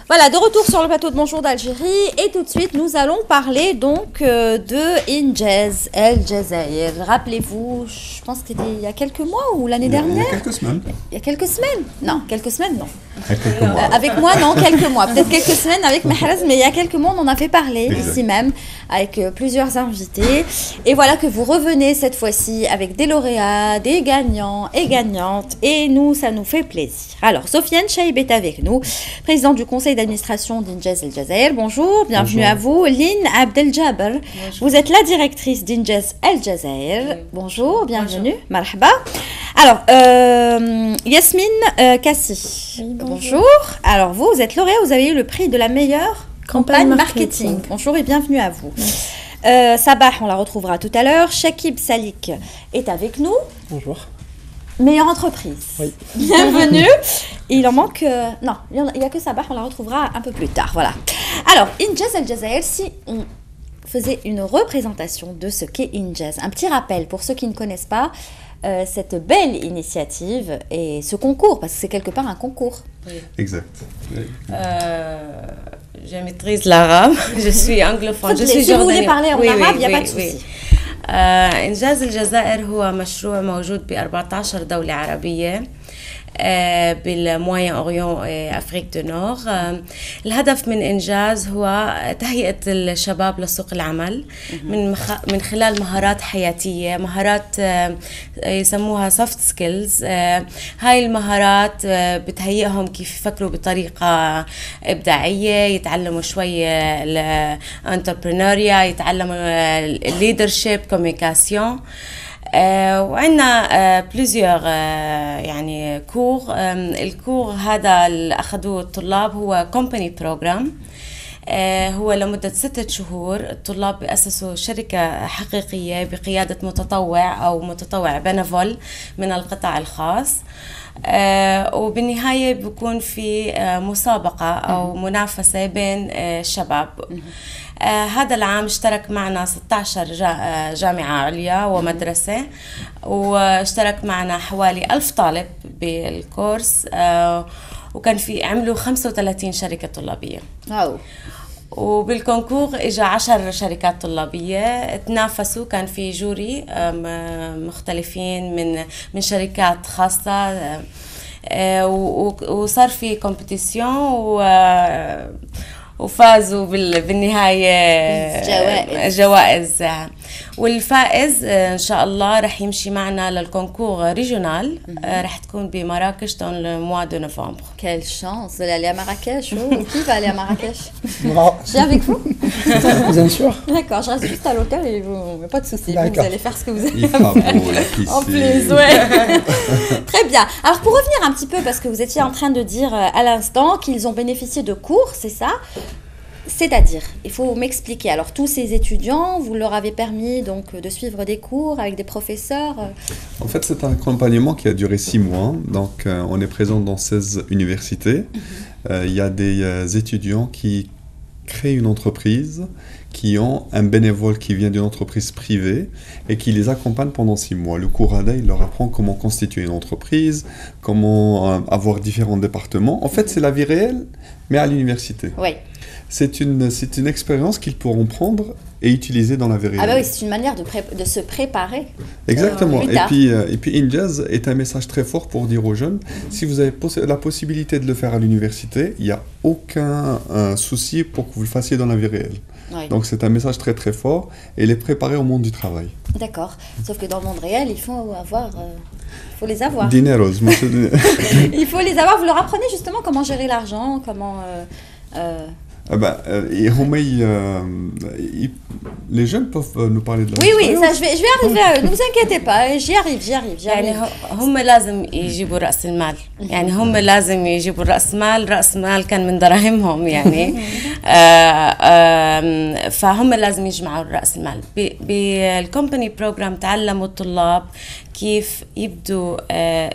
Voilà, de retour sur le plateau de Bonjour d'Algérie et tout de suite nous allons parler donc de Injaz El Jazair. Rappelez-vous, je pense que c'était il y a quelques mois ou l'année dernière. Il y a quelques semaines. Il y a quelques semaines. Non, quelques semaines non. Quelques mois. Avec moi non, quelques mois. Peut-être quelques semaines avec Mahraz, mais il y a quelques mois on en avait parlé ici même avec plusieurs invités. Et voilà que vous revenez cette fois-ci avec des lauréats, des gagnants et gagnantes. Et nous, ça nous fait plaisir. Alors, Sofiane Chaïb est avec nous, présidente du conseil d'administration d'Injaz El Jazair. Bonjour, bienvenue à vous. Lynn Abdeljaber, vous êtes la directrice d'Injaz El Jazair. Bonjour, bienvenue. Marhaba. Alors, Yasmine Kassi. Bonjour. Alors, vous êtes lauréat, vous avez eu le prix de la meilleure campagne marketing. Bonjour et bienvenue à vous. Sabah, on la retrouvera tout à l'heure. Shakib Salik est avec nous. Bonjour. Meilleure entreprise. Oui. Bienvenue. Il en manque... non, il n'y a que Sabah, on la retrouvera un peu plus tard. Voilà. Alors, Injaz El Jazair, si on faisait une représentation de ce qu'est Injaz, un petit rappel pour ceux qui ne connaissent pas cette belle initiative et ce concours, parce que c'est quelque part un concours. Oui. Exact. Oui. Je maîtrise l'arabe, je suis anglophone. Si vous voulez parler en arabe, il n'y a pas de souci. إنجاز الجزائر هو مشروع موجود ب 14 دولة عربية بالموين أوريون أفريق دو نور. الهدف من إنجاز هو تهيئة الشباب لسوق العمل من خلال مهارات حياتية، مهارات يسموها soft skills. هاي المهارات بتهيئهم كيف يفكروا بطريقة إبداعية، يتعلموا شوية الانتربرينوريا، يتعلموا leadership communication. وعندنا بليزيور يعني كور. الكور هذا اللي أخذوه الطلاب هو كومباني بروجرام. هو لمدة 6 شهور الطلاب بيأسسوا شركة حقيقية بقيادة متطوع أو متطوع بنفول من القطاع الخاص. وبالنهاية بيكون في مسابقة أو منافسة بين الشباب. هذا العام اشترك معنا 16 جامعة عليا ومدرسة، واشترك معنا حوالي 1000 طالب بالكورس، وكان في عملوا 35 شركة طلابية. وبالكونكور اجى 10 شركات طلابية تنافسوا، كان في جوري مختلفين من شركات خاصة، وصار في كومبيتيشن وفازوا بالنهاية جوائز. والفائز إن شاء الله رح يمشي معنا للكونكور ريجونال، رح تكون بمراكش dans le mois de novembre. Quelle chance, vous allez aller à Marrakech. Qui va aller à Marrakech? Moi. Je viens avec vous. Bien sûr. D'accord, je reste juste à l'hôtel et vous, pas de souci, vous allez faire ce que vous avez en plus. Ouais. Très bien. Alors pour revenir un petit peu, parce que vous étiez en train de dire à l'instant qu'ils ont bénéficié de cours, c'est ça? C'est-à-dire, il faut m'expliquer. Alors, tous ces étudiants, vous leur avez permis donc de suivre des cours avec des professeurs. En fait, c'est un accompagnement qui a duré 6 mois. Donc, on est présent dans 16 universités. Il y a des étudiants qui créent une entreprise, qui ont un bénévole qui vient d'une entreprise privée et qui les accompagne pendant 6 mois. Le cours ADA, il leur apprend comment constituer une entreprise, comment avoir différents départements. En fait, c'est la vie réelle, mais à l'université. Oui. C'est une expérience qu'ils pourront prendre et utiliser dans la vie réelle. Ah bah oui, c'est une manière de se préparer. Exactement. Et puis Injaz est un message très fort pour dire aux jeunes, si vous avez la possibilité de le faire à l'université, il n'y a aucun souci pour que vous le fassiez dans la vie réelle. Oui. Donc c'est un message très très fort et les préparer au monde du travail. D'accord. Sauf que dans le monde réel, il faut avoir... faut les avoir. Dineros. Il faut les avoir. Vous leur apprenez justement comment gérer l'argent, comment... les jeunes peuvent nous parler de la Oui, ça, je vais arriver à eux, ne vous inquiétez pas, j'y arrive. يعني هم لازم يجيبوا رأس المال، يعني هم لازم يجيبوا رأس مال كان من دراهمهم يعني. فهم لازم يجمعوا رأس المال. بالكومباني بروجرام تعلموا الطلاب كيف يبدوا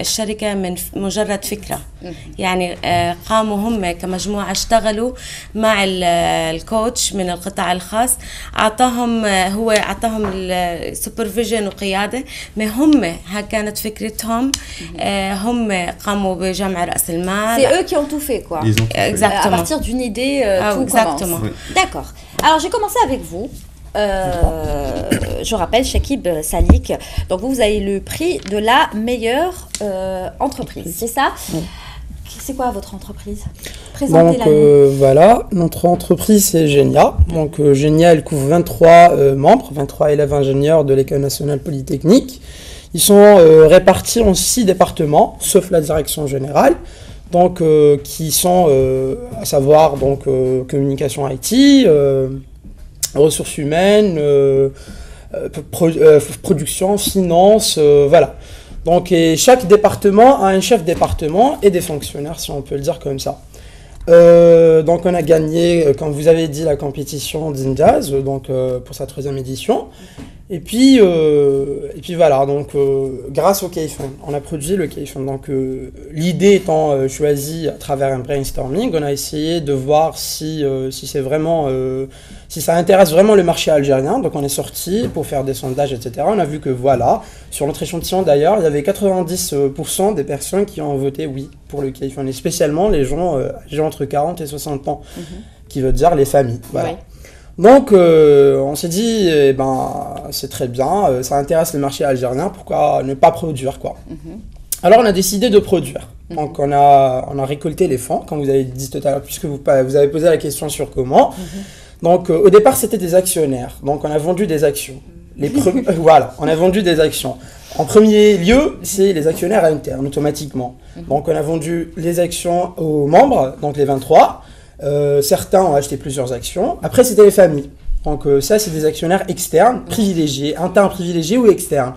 الشركة من مجرد فكرة. يعني قاموا هم كمجموعة اشتغلوا مع الكوتش من القطاع الخاص، أعطاهم السوبرفيجن وقيادة، ما هم ها كانت فكرتهم. هم قاموا بجمع رأس المال. C'est eux qui ont tout fait, quoi. Ils ont tout fait. Exactement. À partir d'une idée, tout exactement. commence. D'accord. Alors, j'ai commencé avec vous. Je rappelle, Chakib Salik, donc vous avez le prix de la meilleure entreprise, c'est ça? Oui. C'est quoi votre entreprise? Présentez-la. Donc voilà, notre entreprise c'est Genia. Donc Genia, elle couvre 23 membres, 23 élèves ingénieurs de l'École nationale polytechnique. Ils sont répartis en 6 départements, sauf la direction générale. Donc qui sont à savoir donc communication IT, ressources humaines, production, finance, voilà. Donc et chaque département a un chef département et des fonctionnaires, si on peut le dire comme ça. Donc on a gagné, comme vous avez dit, la compétition d'Injaz, donc pour sa 3e édition. Et puis voilà, donc grâce au Kayfun, on a produit le Kayfun. Donc l'idée étant choisie à travers un brainstorming, on a essayé de voir si c'est vraiment, si ça intéresse vraiment le marché algérien. Donc on est sorti pour faire des sondages, etc. On a vu que voilà, sur notre échantillon d'ailleurs, il y avait 90% des personnes qui ont voté oui pour le Kayfun, et spécialement les gens âgés entre 40 et 60 ans, qui veut dire les familles. Voilà. Oui. Donc, on s'est dit, c'est très bien, ça intéresse le marché algérien, pourquoi ne pas produire, quoi. Alors, on a décidé de produire. Donc, on a récolté les fonds, comme vous avez dit tout à l'heure, puisque vous avez posé la question sur comment. Donc, au départ, c'était des actionnaires. Donc, on a vendu des actions. Voilà, on a vendu des actions. En premier lieu, c'est les actionnaires internes, automatiquement. Donc, on a vendu les actions aux membres, donc les 23. Certains ont acheté plusieurs actions. Après, c'était les familles. Donc ça, c'est des actionnaires externes, privilégiés, internes privilégiés ou externes.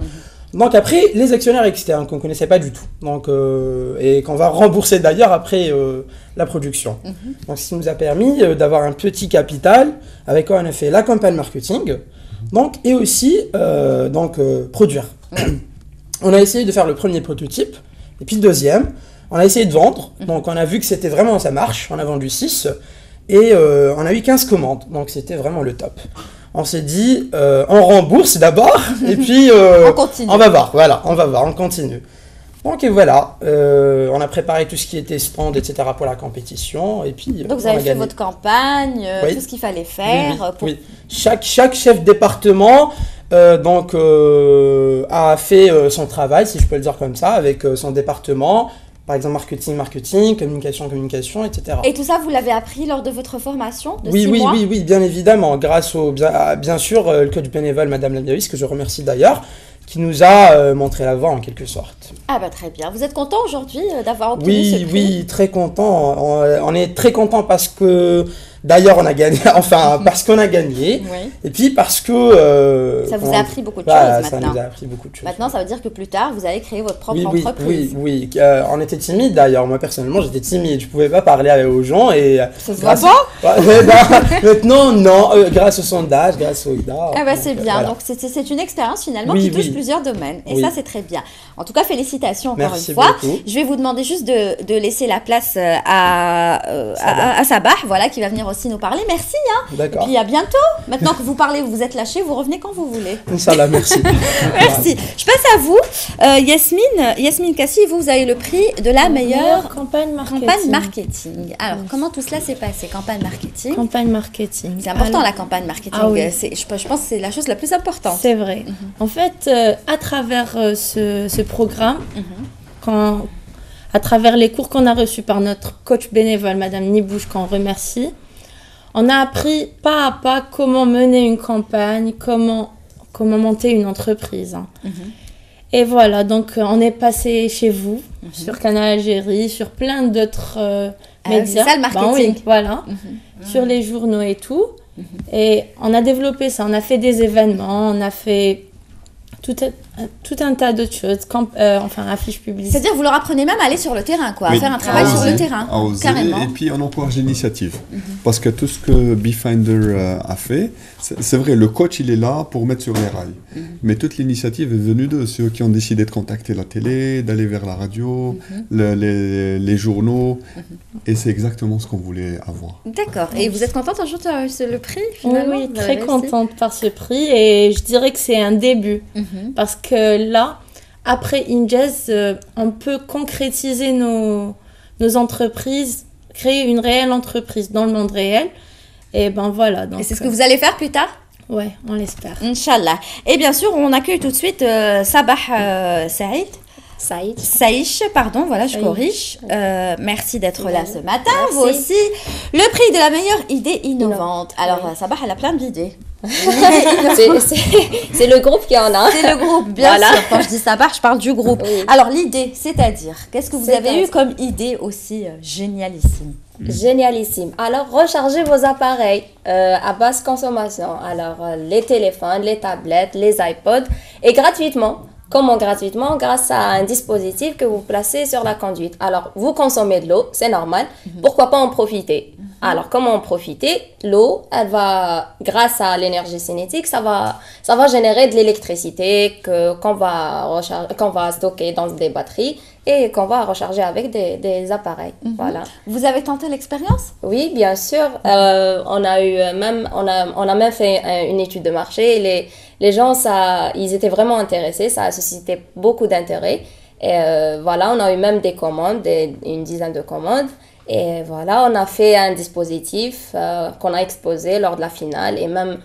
Donc après, les actionnaires externes qu'on ne connaissait pas du tout. Donc, et qu'on va rembourser d'ailleurs après la production. Donc ce qui nous a permis d'avoir un petit capital avec quoi on a fait la campagne marketing, donc, et aussi produire. On a essayé de faire le premier prototype, et puis le deuxième. On a essayé de vendre, donc on a vu que c'était vraiment, ça marche, on a vendu 6, et on a eu 15 commandes, donc c'était vraiment le top. On s'est dit, on rembourse d'abord, et puis on va voir, voilà, on continue. Donc et voilà, on a préparé tout ce qui était stand, etc. pour la compétition, et puis donc vous avez fait votre campagne, oui. Tout ce qu'il fallait faire. Oui. Chaque chef département a fait son travail, si je peux le dire comme ça, avec son département. Par exemple, marketing, communication, etc. Et tout ça, vous l'avez appris lors de votre formation de 6 mois? Oui, bien évidemment. Grâce bien sûr, le coach bénévole, Madame Lamiavis, que je remercie d'ailleurs, qui nous a montré la voie en quelque sorte. Ah bah très bien. Vous êtes content aujourd'hui d'avoir obtenu ce prix? Oui, très content. On est très content parce que d'ailleurs on a gagné, enfin parce qu'on a gagné, oui. Et puis parce que... ça vous a appris beaucoup de choses maintenant. Ça nous a appris beaucoup de choses. Maintenant, ça veut dire que plus tard, vous allez créer votre propre entreprise. Oui. On était timide d'ailleurs. Moi personnellement, j'étais timide. Je ne pouvais pas parler aux gens. Et ça se voit pas? Maintenant, non. Grâce au sondage, grâce au IDA. Ah bah c'est bien. Voilà. Donc c'est une expérience finalement qui touche plusieurs domaines. Et ça, c'est très bien. En tout cas, félicitations encore une fois. Beaucoup. Je vais vous demander juste de laisser la place à Sabah, voilà, qui va venir aussi nous parler. Merci. D'accord. Et puis à bientôt. Maintenant que vous parlez, vous êtes lâché, vous revenez quand vous voulez. Inch'Allah, merci. Merci. Je passe à vous. Yasmine Kassi, vous avez le prix de la meilleure campagne marketing. Alors, comment tout cela s'est passé? Campagne marketing. C'est important. Alors, la campagne marketing. Ah oui. Je pense que c'est la chose la plus importante. C'est vrai. En fait, à travers ce programme, à travers les cours qu'on a reçus par notre coach bénévole, Madame Nibouche, qu'on remercie, on a appris pas à pas comment mener une campagne, comment monter une entreprise. Et voilà, donc on est passé chez vous, sur Canal Algérie, sur plein d'autres médias. C'est ça le marketing. Oui, voilà, sur les journaux et tout. Et on a développé ça, on a fait des événements, on a fait tout un tas d'autres choses, enfin affiches publiques. C'est-à-dire vous leur apprenez même à aller sur le terrain, quoi, à Oui, faire un travail sur le terrain, à oser, carrément. et puis on encourage l'initiative. Parce que tout ce que Beefinder a fait, c'est vrai, le coach il est là pour mettre sur les rails. Mais toute l'initiative est venue de ceux qui ont décidé de contacter la télé, d'aller vers la radio, les journaux, et c'est exactement ce qu'on voulait avoir. D'accord. Et vous êtes contente un jour de reçu le prix finalement? Oui, très contente par ce prix, et je dirais que c'est un début. Parce que là, après Injazz, on peut concrétiser nos entreprises, créer une réelle entreprise dans le monde réel. Et ben voilà. Donc, et c'est ce que vous allez faire plus tard? Ouais, on l'espère. Inch'Allah. Et bien sûr, on accueille tout de suite Sabah Saïch, pardon, voilà, je corrige. Merci d'être là ce matin. Merci. Vous aussi. Le prix de la meilleure idée innovante. Alors, Sabah, elle a plein d'idées. C'est le groupe qui en a. C'est le groupe, bien sûr. Quand je dis Sabah, je parle du groupe. Oui. Alors, l'idée, c'est-à-dire, qu'est-ce que vous avez eu comme idée aussi génialissime? Génialissime. Alors, rechargez vos appareils à basse consommation. Alors, les téléphones, les tablettes, les iPods, et gratuitement. Comment gratuitement? Grâce à un dispositif que vous placez sur la conduite. Alors, vous consommez de l'eau, c'est normal. Pourquoi pas en profiter? Alors, comment en profiter? L'eau, elle va, grâce à l'énergie cinétique, ça va générer de l'électricité qu'on va stocker dans des batteries et qu'on va recharger avec des appareils. Voilà. Vous avez tenté l'expérience? Oui, bien sûr. On a même fait une étude de marché. Les gens, ils étaient vraiment intéressés. Ça a suscité beaucoup d'intérêt. Et voilà, on a eu même des commandes, une dizaine de commandes. Et voilà, on a fait un dispositif qu'on a exposé lors de la finale et même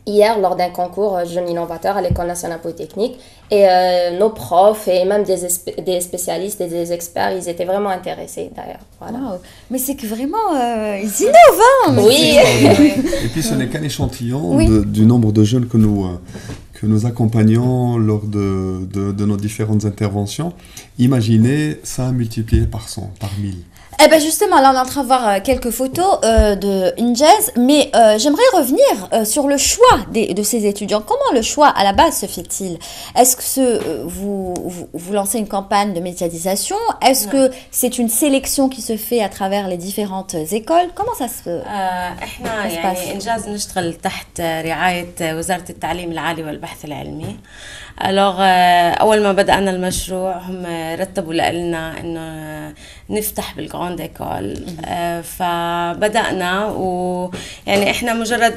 hier lors d'un concours Jeunes Innovateurs à l'École nationale polytechnique. Et nos profs et même des spécialistes et des experts, ils étaient vraiment intéressés d'ailleurs. Voilà. Wow. Mais c'est que vraiment, ils innovent. Oui. Et puis ce n'est qu'un échantillon du nombre de jeunes que nous accompagnons lors de nos différentes interventions. Imaginez ça multiplié par 100, par 1000. Eh ben justement, là on est en train de voir quelques photos de Injazz, mais j'aimerais revenir sur le choix de ces étudiants. Comment le choix à la base se fait-il? Est-ce que vous lancez une campagne de médiatisation? Est-ce que c'est une sélection qui se fait à travers les différentes écoles? Comment ça se احنا يعني إنجاز نشتغل تحت رعاية وزارة التعليم العالي والبحث العلمي. Alors أول ما بدأنا المشروع هم رتبوا لنا إنه نفتح بالجراند إيكول. فبدأنا ويعني إحنا مجرد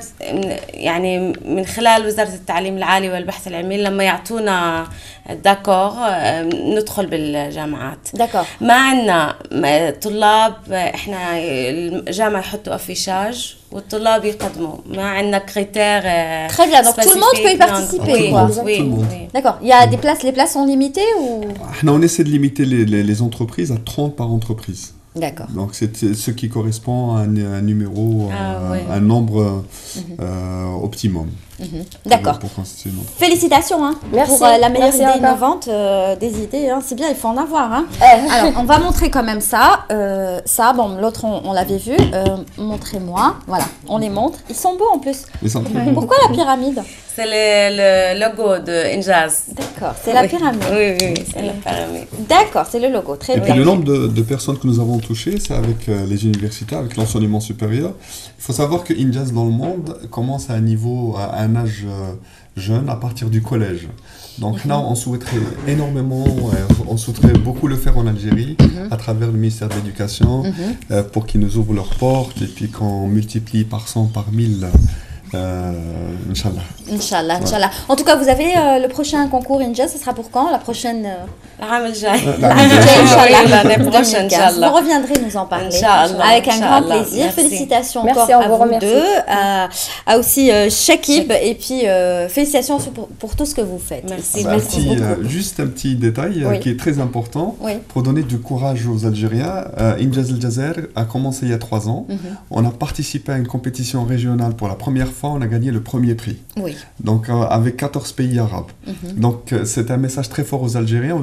يعني من خلال وزارة التعليم العالي والبحث العلمي لما يعطونا داكور ندخل بالجامعات. داكور. ما عندنا طلاب، إحنا الجامعة يحطوا أفيشاج والطلاب يقدموا، ما عندنا كريتير. Très bien, donc tout le monde peut y participer, quoi. Oui. D'accord. Il y a des places, les places sont limitées ou? On essaie de limiter les entreprises à 30 par entreprise. D'accord. Donc c'est ce qui correspond à un numéro, un nombre optimum. D'accord. Pour constituer une entreprise. Félicitations Merci. pour la meilleure Merci idée encore. innovante des idées. C'est bien, il faut en avoir. Alors, on va montrer quand même ça. Ça, bon, l'autre, on l'avait vu. Montrez-moi. Voilà, on les montre. Ils sont beaux en plus. Ils sont très bons. Pourquoi la pyramide? C'est le logo de Injaz. D'accord, c'est la pyramide. Oui, c'est la pyramide. D'accord, c'est le logo. Très Et bien. puis le nombre de personnes que nous avons touchées, c'est avec les universités, avec l'enseignement supérieur. Il faut savoir que Injaz dans le monde commence à un âge jeune, à partir du collège. Donc là, on souhaiterait énormément, on souhaiterait beaucoup le faire en Algérie, à travers le ministère de l'Éducation, pour qu'ils nous ouvrent leurs portes et puis qu'on multiplie par 100, par 1000. Inch'Allah. Inch'Allah, Inch'Allah. En tout cas, vous avez le prochain concours Injaz, ce sera pour quand? La prochaine العام الجاي. Inch'Allah. 2015. Vous reviendrez nous en parler. Inch'Allah. Avec un grand Inch'Allah. plaisir. Merci. Félicitations Merci, encore on à vous vous remercie. deux, à aussi Shakib, et puis félicitations aussi pour tout ce que vous faites. Merci. Juste un petit détail qui est très important pour donner du courage aux Algériens. Injaz El Jazer a commencé il y a 3 ans. On a participé à une compétition régionale pour la première fois, on a gagné le premier prix. Oui. Donc, avec 14 pays arabes. Donc, c'est un message très fort aux Algériens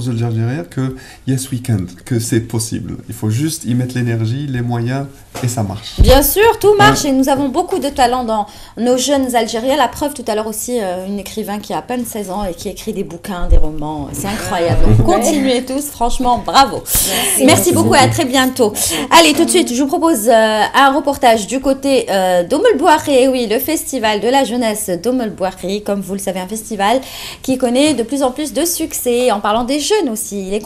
que yes, we can, que c'est possible. Il faut juste y mettre l'énergie, les moyens, et ça marche. Bien sûr, tout marche et nous avons beaucoup de talent dans nos jeunes Algériens. La preuve, tout à l'heure aussi, une écrivain qui a à peine 16 ans et qui écrit des bouquins, des romans. C'est incroyable. Donc, continuez tous, franchement, bravo. Merci beaucoup, à très bientôt. Allez, tout de suite, je vous propose un reportage du côté d'Oum El Bouakhi. Oui, le festival de la jeunesse d'Oum El Bouakhi, comme vous le savez, un festival qui connaît de plus en plus de succès, en parlant des jeunes aussi. Les